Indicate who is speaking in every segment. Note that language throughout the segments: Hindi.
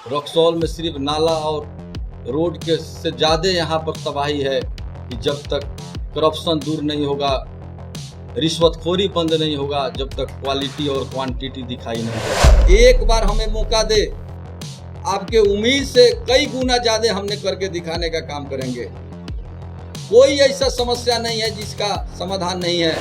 Speaker 1: रक्सौल में सिर्फ नाला और रोड के से ज़्यादा यहाँ पर तबाही है कि जब तक करप्शन दूर नहीं होगा, रिश्वतखोरी बंद नहीं होगा, जब तक क्वालिटी और क्वांटिटी दिखाई नहीं देगा। एक बार हमें मौका दे, आपके उम्मीद से कई गुना ज़्यादा हमने करके दिखाने का काम करेंगे। कोई ऐसा समस्या नहीं है जिसका समाधान नहीं है।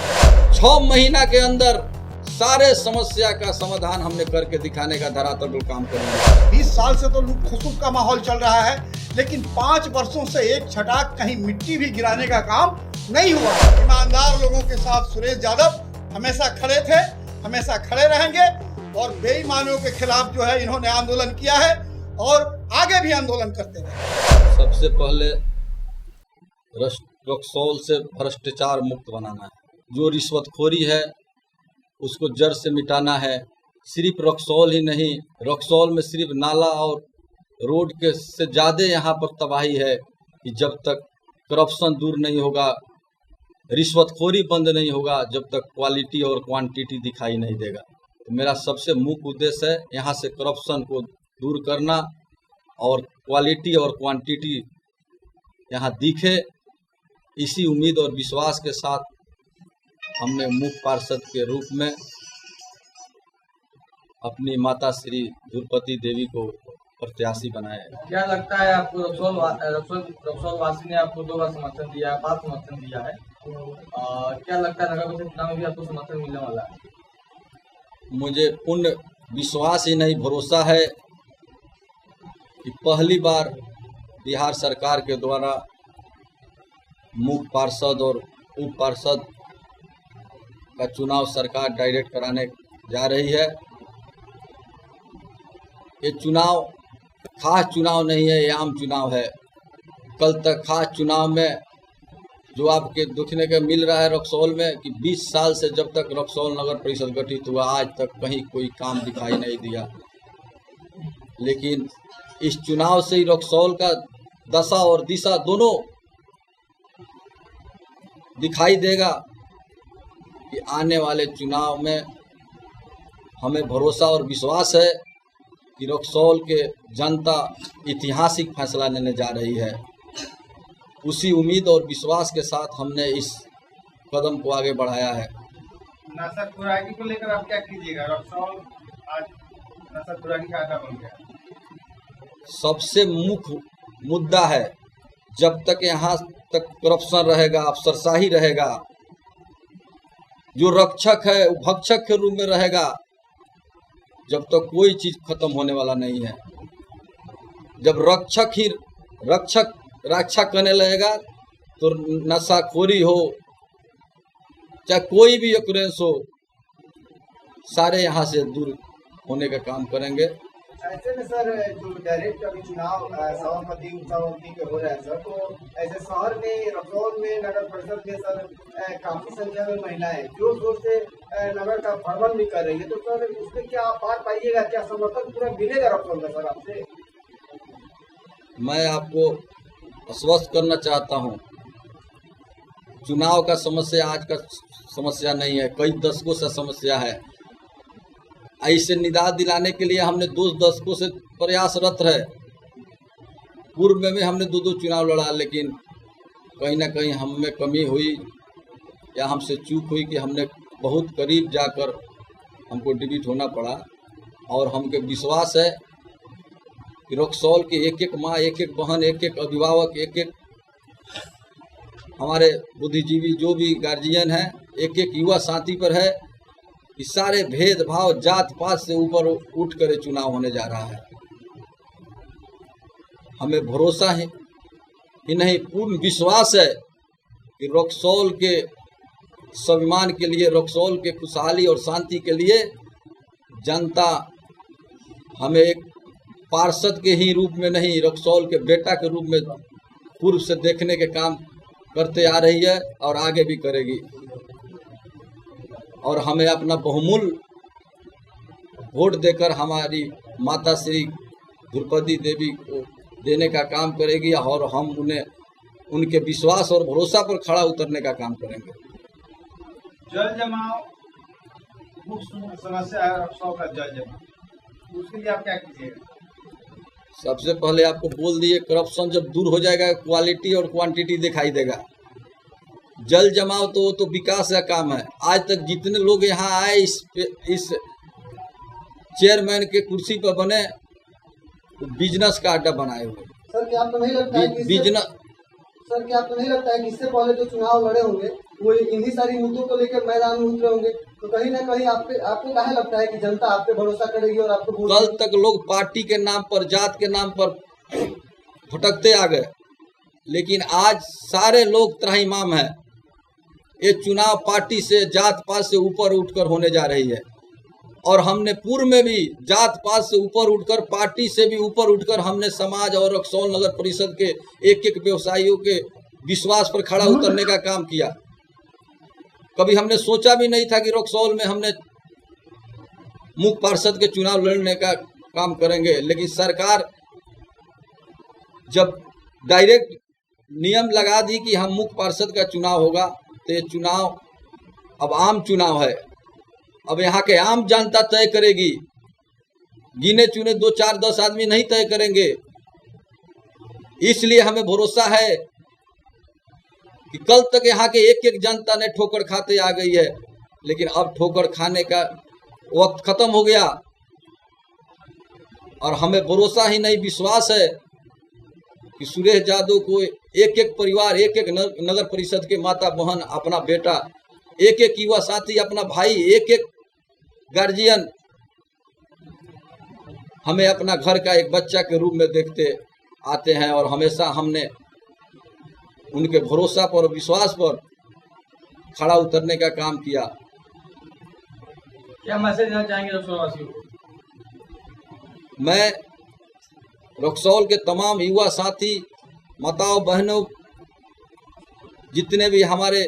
Speaker 1: 6 महीना के अंदर सारे समस्या का समाधान हमने करके दिखाने का धरातल पर काम करेंगे।
Speaker 2: 20 साल से तो लूट खसुट का माहौल चल रहा है, लेकिन 5 वर्षों से एक छटाक कहीं मिट्टी भी गिराने का काम नहीं हुआ। ईमानदार लोगों के साथ सुरेश यादव हमेशा खड़े थे, हमेशा खड़े रहेंगे और बेईमानों के खिलाफ जो है इन्होंने आंदोलन किया है और आगे भी आंदोलन करते रहे।
Speaker 1: सबसे पहले रक्सौल से भ्रष्टाचार मुक्त बनाना है, जो रिश्वतखोरी है उसको जड़ से मिटाना है। सिर्फ रक्सौल ही नहीं, रक्सौल में सिर्फ नाला और रोड के से ज़्यादा यहाँ पर तबाही है कि जब तक करप्शन दूर नहीं होगा, रिश्वतखोरी बंद नहीं होगा, जब तक क्वालिटी और क्वांटिटी दिखाई नहीं देगा। तो मेरा सबसे मुख्य उद्देश्य है यहाँ से करप्शन को दूर करना और क्वालिटी और क्वांटिटी यहाँ दिखे। इसी उम्मीद और विश्वास के साथ हमने मुख्य पार्षद के रूप में अपनी माता श्री द्रौपदी देवी को प्रत्याशी बनाया है।
Speaker 3: क्या लगता है आपको? रक्सौल वासी ने आपको 2 बार समर्थन दिया है, 5 समर्थन दिया है, क्या लगता है नगर परिषद चुनाव में भी आपको समर्थन मिलने वाला है?
Speaker 1: मुझे पूर्ण विश्वास ही नहीं, भरोसा है कि पहली बार बिहार सरकार के द्वारा मुख्य पार्षद और उप पार्षद का चुनाव सरकार डायरेक्ट कराने जा रही है। ये चुनाव खास चुनाव नहीं है, ये आम चुनाव है। कल तक खास चुनाव में जो आपके देखने के मिल रहा है रक्सौल में कि 20 साल से जब तक रक्सौल नगर परिषद गठित हुआ आज तक कहीं कोई काम दिखाई नहीं दिया। लेकिन इस चुनाव से ही रक्सौल का दशा और दिशा दोनों दिखाई देगा कि आने वाले चुनाव में हमें भरोसा और विश्वास है कि रक्सौल के जनता ऐतिहासिक फैसला लेने जा रही है। उसी उम्मीद और विश्वास के साथ हमने इस कदम को आगे बढ़ाया है।
Speaker 4: नशा खुराकी को लेकर आप क्या कीजिएगा? रक्सौल आज नशा खुराकी का अड्डा बन गया।
Speaker 1: सबसे मुख्य मुद्दा है, जब तक यहाँ तक करप्शन रहेगा, अफसरशाही रहेगा, जो रक्षक है वो भक्षक के रूप में रहेगा, जब तक कोई चीज खत्म होने वाला नहीं है। जब रक्षक ही रक्षा करने लगेगा तो नशाखोरी हो चाहे कोई भी ऑकरेंस हो, सारे यहाँ से दूर होने का काम करेंगे।
Speaker 5: ऐसे में सर जो डायरेक्ट अभी चुनाव सभापति उपसभापति के हो रहे हैं सर, तो ऐसे शहर में रक्सौल में नगर परिषद में सर काफी संख्या में महिलाएं जोर शोर से नगर का भ्रमण भी कर रही है, तो सर उसमें क्या आप बात पाइएगा, क्या समर्थन पूरा मिलेगा रक्सौल का सर आपसे?
Speaker 1: मैं आपको आश्वस्त करना चाहता हूँ, चुनाव का समस्या आज का समस्या नहीं है, कई दशकों से समस्या है। ऐसे निदान दिलाने के लिए हमने 2 दशकों से प्रयासरत रहे। पूर्व में भी हमने 2 चुनाव लड़ा, लेकिन कहीं ना कहीं हम में कमी हुई या हमसे चूक हुई कि हमने बहुत करीब जाकर हमको डिबीट होना पड़ा। और हमके विश्वास है कि रक्सौल के एक माँ, एक बहन, एक अभिभावक, एक हमारे बुद्धिजीवी जो भी गार्जियन हैं, एक युवा साथी पर है कि सारे भेदभाव जात पात से ऊपर उठ कर चुनाव होने जा रहा है। हमें भरोसा है कि नहीं, पूर्ण विश्वास है कि रक्सौल के स्वाभिमान के लिए, रक्सौल के खुशहाली और शांति के लिए जनता हमें एक पार्षद के ही रूप में नहीं, रक्सौल के बेटा के रूप में पूर्व से देखने के काम करते आ रही है और आगे भी करेगी। और हमें अपना बहुमूल्य वोट देकर हमारी माता श्री द्रौपदी देवी को देने का काम करेगी और हम उन्हें उनके विश्वास और भरोसा पर खड़ा उतरने का काम करेंगे।
Speaker 4: जल जमाव मुख्य समस्या है रक्सौल का, जल जमाव, उसके लिए आप क्या कीजिएगा?
Speaker 1: सबसे पहले आपको बोल दिए, करप्शन जब दूर हो जाएगा क्वालिटी और क्वांटिटी दिखाई देगा। जल जमाव तो विकास का काम है। आज तक जितने लोग यहाँ आए इस चेयरमैन के कुर्सी पर बने, बिजनेस का अड्डा बनाए हुए।
Speaker 5: सर क्या आपको नहीं लगता है कि
Speaker 1: बिजनेस
Speaker 5: सर क्या आपको नहीं लगता है कि इससे पहले जो चुनाव लड़े होंगे वो इन्हीं सारी मुद्दों को लेकर मैदान में उतरे होंगे, तो कहीं ना कहीं आपको क्या लगता है कि जनता आप पे भरोसा करेगी और आपको वोट
Speaker 1: कल तक लोग पार्टी के नाम पर, जात के नाम पर भटकते आ गए, लेकिन आज सारे लोग त्राहिमाम हैं। ये चुनाव पार्टी से, जात पात से ऊपर उठकर होने जा रही है। और हमने पूर्व में भी जात पात से ऊपर उठकर, पार्टी से भी ऊपर उठकर हमने समाज और रक्सौल नगर परिषद के एक एक व्यवसायियों के विश्वास पर खड़ा उतरने का काम किया। कभी हमने सोचा भी नहीं था कि रक्सौल में हमने मुख्य पार्षद के चुनाव लड़ने का काम करेंगे, लेकिन सरकार जब डायरेक्ट नियम लगा दी कि हम मुख्य पार्षद का चुनाव होगा, तो ये चुनाव अब आम चुनाव है। अब यहाँ के आम जनता तय करेगी, गिने चुने 2, 4, 10 आदमी नहीं तय करेंगे। इसलिए हमें भरोसा है कि कल तक यहाँ के एक एक जनता ने ठोकर खाते आ गई है, लेकिन अब ठोकर खाने का वक्त खत्म हो गया। और हमें भरोसा ही नहीं, विश्वास है कि सुरेश यादव को एक एक परिवार, एक एक नगर परिषद के माता बहन, अपना बेटा, एक एक युवा साथी, अपना भाई, एक एक गार्जियन हमें अपना घर का एक बच्चा के रूप में देखते आते हैं। और हमेशा हमने उनके भरोसा पर, विश्वास पर खड़ा उतरने का काम किया।
Speaker 3: क्या मैसेज देना चाहेंगे रक्सौल वासियों को?
Speaker 1: मैं रक्सौल के तमाम युवा साथी, माताओं बहनों, जितने भी हमारे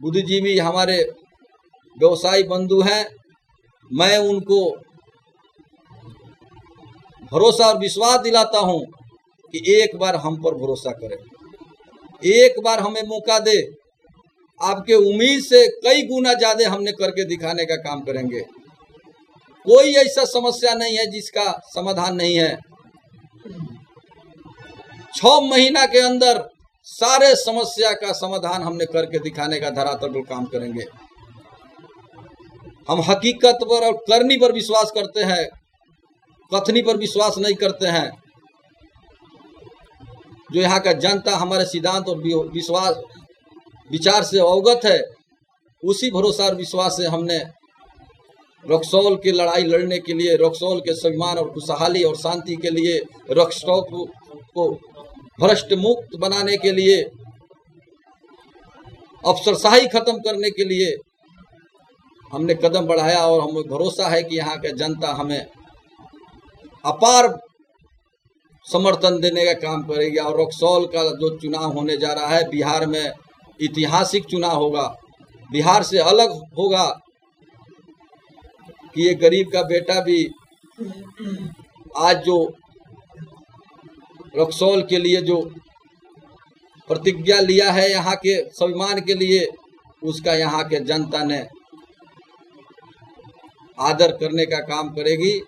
Speaker 1: बुद्धिजीवी, हमारे व्यवसायी बंधु हैं, मैं उनको भरोसा और विश्वास दिलाता हूं कि एक बार हम पर भरोसा करें, एक बार हमें मौका दे। आपके उम्मीद से कई गुना ज्यादा हमने करके दिखाने का काम करेंगे। कोई ऐसा समस्या नहीं है जिसका समाधान नहीं है। 6 महीना के अंदर सारे समस्या का समाधान हमने करके दिखाने का धरातल पर काम करेंगे। हम हकीकत पर और करनी पर विश्वास करते हैं, कथनी पर विश्वास नहीं करते हैं। जो यहाँ का जनता हमारे सिद्धांत और विश्वास विचार से अवगत है, उसी भरोसा और विश्वास से हमने रक्सौल की लड़ाई लड़ने के लिए, रक्सौल के स्वाभिमान और खुशहाली और शांति के लिए, रक्सौल को भ्रष्ट मुक्त बनाने के लिए, अफसरशाही खत्म करने के लिए हमने कदम बढ़ाया। और हमें भरोसा है कि यहाँ के जनता हमें अपार समर्थन देने का काम करेगी। और रक्सौल का जो चुनाव होने जा रहा है, बिहार में ऐतिहासिक चुनाव होगा, बिहार से अलग होगा कि ये गरीब का बेटा भी आज जो रक्सौल के लिए जो प्रतिज्ञा लिया है यहाँ के स्वाभिमान के लिए, उसका यहाँ के जनता ने आदर करने का काम करेगी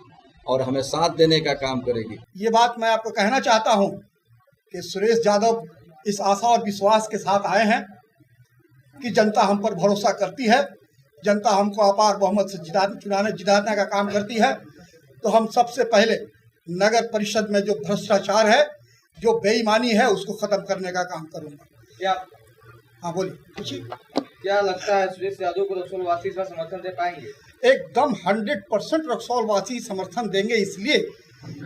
Speaker 1: और हमें साथ देने का काम करेगी।
Speaker 2: ये बात मैं आपको कहना चाहता हूं कि सुरेश यादव इस आशा और विश्वास के साथ आए हैं कि जनता हम पर भरोसा करती है, जनता हमको अपार बहुमत से जिताने का काम करती है। तो हम सबसे पहले नगर परिषद में जो भ्रष्टाचार है, जो बेईमानी है, उसको खत्म करने का काम करूंगा।
Speaker 3: क्या
Speaker 2: हाँ बोलिए, पूछिए।
Speaker 3: क्या लगता है सुरेश यादव को रक्सौल वासी इसका समर्थन दे पाएंगे?
Speaker 2: एकदम 100% रक्सौल वासी समर्थन देंगे, इसलिए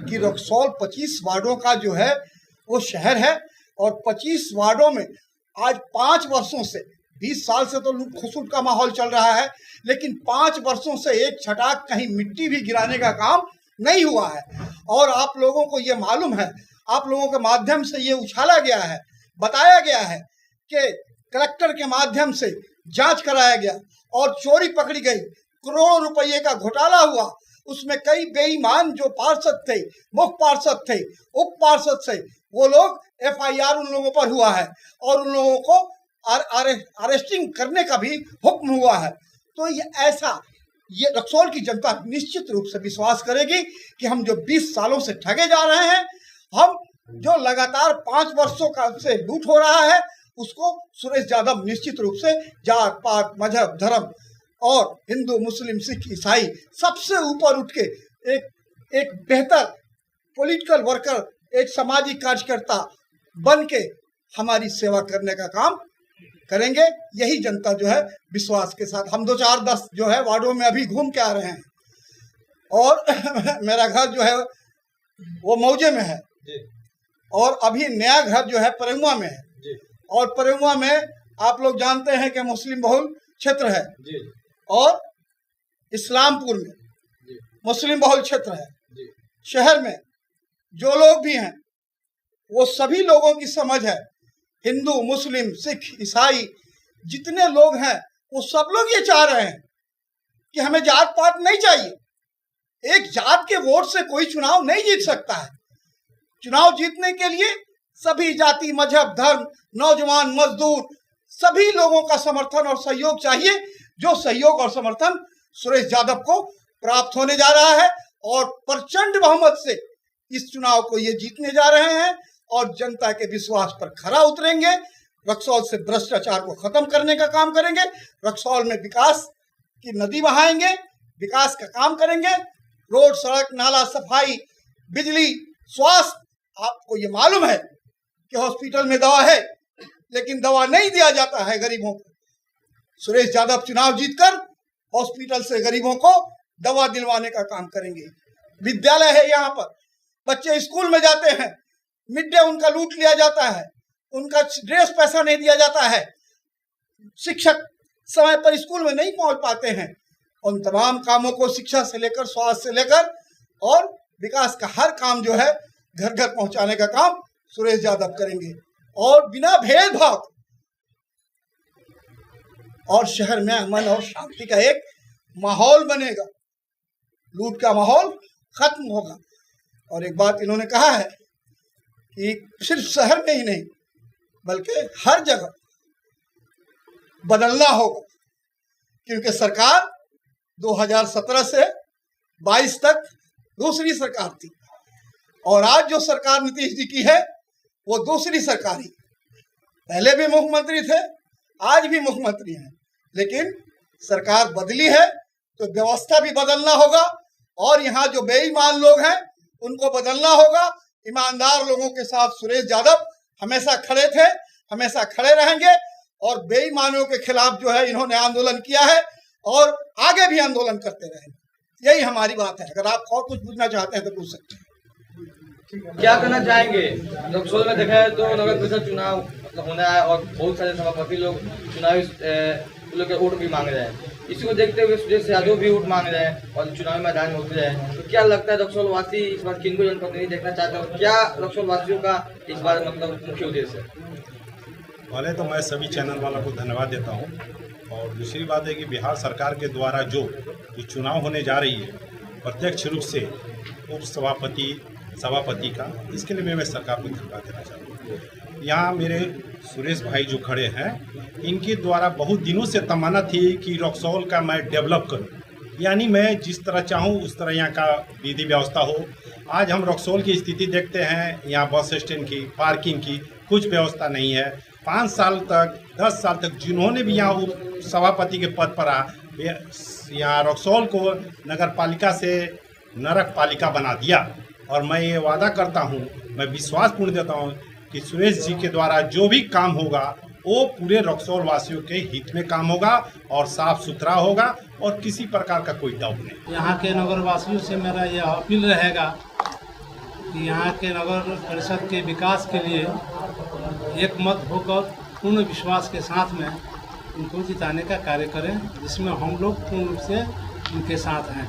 Speaker 2: कि रक्सौल 25 वार्डों का जो है वो शहर है और 25 वार्डों में आज 5 वर्षों से, 20 साल से तो लूट खसुट का माहौल चल रहा है, लेकिन 5 वर्षों से एक छटाक कहीं मिट्टी भी गिराने का काम नहीं हुआ है। और आप लोगों को ये मालूम है, आप लोगों के माध्यम से ये उछाला गया है, बताया गया है कि कलेक्टर के माध्यम से जांच कराया गया और चोरी पकड़ी गई, करोड़ों रुपये का घोटाला हुआ। उसमें कई बेईमान जो पार्षद थे, मुख्य पार्षद थे, उप पार्षद थे, वो लोग FIR उन लोगों पर हुआ है और उन लोगों को अरेस्टिंग करने का भी हुक्म हुआ है। तो ये रक्सौल की जनता निश्चित रूप से विश्वास करेगी कि हम जो 20 सालों से ठगे जा रहे हैं, हम जो लगातार 5 वर्षों का से लूट हो रहा है उसको सुरेश यादव निश्चित रूप से जात पात मजहब धर्म और हिंदू मुस्लिम सिख ईसाई सबसे ऊपर उठ के एक बेहतर पॉलिटिकल वर्कर, एक सामाजिक कार्यकर्ता बन के हमारी सेवा करने का काम करेंगे। यही जनता जो है विश्वास के साथ, हम 2-4-10 जो है वार्डों में अभी घूम के आ रहे हैं और मेरा घर जो है वो मौजे में है और अभी नया घर जो है परेमुआ में है और परेमुआ में आप लोग जानते हैं कि मुस्लिम बहुल क्षेत्र है और इस्लामपुर में मुस्लिम बहुल क्षेत्र है। शहर में जो लोग भी हैं वो सभी लोगों की समझ है, हिंदू मुस्लिम सिख ईसाई जितने लोग हैं वो सब लोग ये चाह रहे हैं कि हमें जात पात नहीं चाहिए। एक जात के वोट से कोई चुनाव नहीं जीत सकता है। चुनाव जीतने के लिए सभी जाति मजहब धर्म नौजवान मजदूर सभी लोगों का समर्थन और सहयोग चाहिए, जो सहयोग और समर्थन सुरेश यादव को प्राप्त होने जा रहा है और प्रचंड बहुमत से इस चुनाव को ये जीतने जा रहे हैं और जनता के विश्वास पर खरा उतरेंगे। रक्सौल से भ्रष्टाचार को खत्म करने का काम करेंगे, रक्सौल में विकास की नदी बहाएंगे, विकास का काम करेंगे, रोड सड़क नाला सफाई बिजली स्वास्थ्य। आपको ये मालूम है कि हॉस्पिटल में दवा है लेकिन दवा नहीं दिया जाता है गरीबों को। सुरेश यादव चुनाव जीतकर हॉस्पिटल से गरीबों को दवा दिलवाने का काम करेंगे। विद्यालय है, यहाँ पर बच्चे स्कूल में जाते हैं, मिड डे उनका लूट लिया जाता है, उनका ड्रेस पैसा नहीं दिया जाता है, शिक्षक समय पर स्कूल में नहीं पहुंच पाते हैं। उन तमाम कामों को शिक्षा से लेकर स्वास्थ्य से लेकर और विकास का हर काम जो है घर घर पहुंचाने का काम सुरेश यादव करेंगे और बिना भेदभाव और शहर में अमन और शांति का एक माहौल बनेगा, लूट का माहौल खत्म होगा। और एक बात इन्होंने कहा है कि सिर्फ शहर में ही नहीं बल्कि हर जगह बदलना होगा, क्योंकि सरकार 2017 से 22 तक दूसरी सरकार थी और आज जो सरकार नीतीश जी की है वो दूसरी सरकार ही। पहले भी मुख्यमंत्री थे, आज भी मुख्यमंत्री हैं, लेकिन सरकार बदली है तो व्यवस्था भी बदलना होगा और यहाँ जो बेईमान लोग हैं उनको बदलना होगा। ईमानदार लोगों के साथ सुरेश यादव हमेशा खड़े थे, हमेशा खड़े रहेंगे और बेईमानों के खिलाफ जो है इन्होंने आंदोलन किया है और आगे भी आंदोलन करते रहेंगे। यही हमारी बात है। अगर आप और कुछ पूछना चाहते हैं तो पूछ सकते हैं।
Speaker 3: क्या करना चाहेंगे? रक्सौल में देखा है तो नगर परिषद चुनाव होना है और बहुत सारे सभापति लोग चुनावी लोग वोट भी मांग रहे हैं। इसी को देखते हुए सुरेश यादव भी वोट मांग रहे हैं और चुनावी मैदान में उतरे हैं। तो क्या लगता है रक्सौल वासी इस बार किनको जनप्रतिनिधि देखना चाहते हैं? क्या रक्सौल वासियों का इस बार मतलब मुख्य उद्देश्य है?
Speaker 6: पहले तो मैं सभी चैनल वालों को धन्यवाद देता हूं और दूसरी बात है कि बिहार सरकार के द्वारा जो चुनाव होने जा रही है प्रत्यक्ष रूप से उप सभापति का, इसके लिए मैं सरकार को धन्यवाद देना चाहता हूँ। यहाँ मेरे सुरेश भाई जो खड़े हैं इनके द्वारा बहुत दिनों से तमन्ना थी कि रक्सौल का मैं डेवलप करूँ, यानी मैं जिस तरह चाहूँ उस तरह यहाँ का विधि व्यवस्था हो। आज हम रक्सौल की स्थिति देखते हैं, यहाँ बस स्टैंड की पार्किंग की कुछ व्यवस्था नहीं है। 5 साल तक 10 साल तक जिन्होंने भी यहाँ उप सभापति के पद पर यहाँ रक्सौल को नगर पालिका से नरक पालिका बना दिया और मैं ये वादा करता हूँ, मैं विश्वास पूर्ण देता हूँ कि सुरेश जी के द्वारा जो भी काम होगा वो पूरे रक्सौल वासियों के हित में काम होगा और साफ सुथरा होगा और किसी प्रकार का कोई डाउट नहीं।
Speaker 7: यहाँ के नगर वासियों से मेरा यह अपील रहेगा कि यहाँ के नगर परिषद के विकास के लिए एकमत होकर पूर्ण विश्वास के साथ में उनको जिताने का कार्य करें, जिसमें हम लोग पूर्ण रूप से उनके साथ हैं।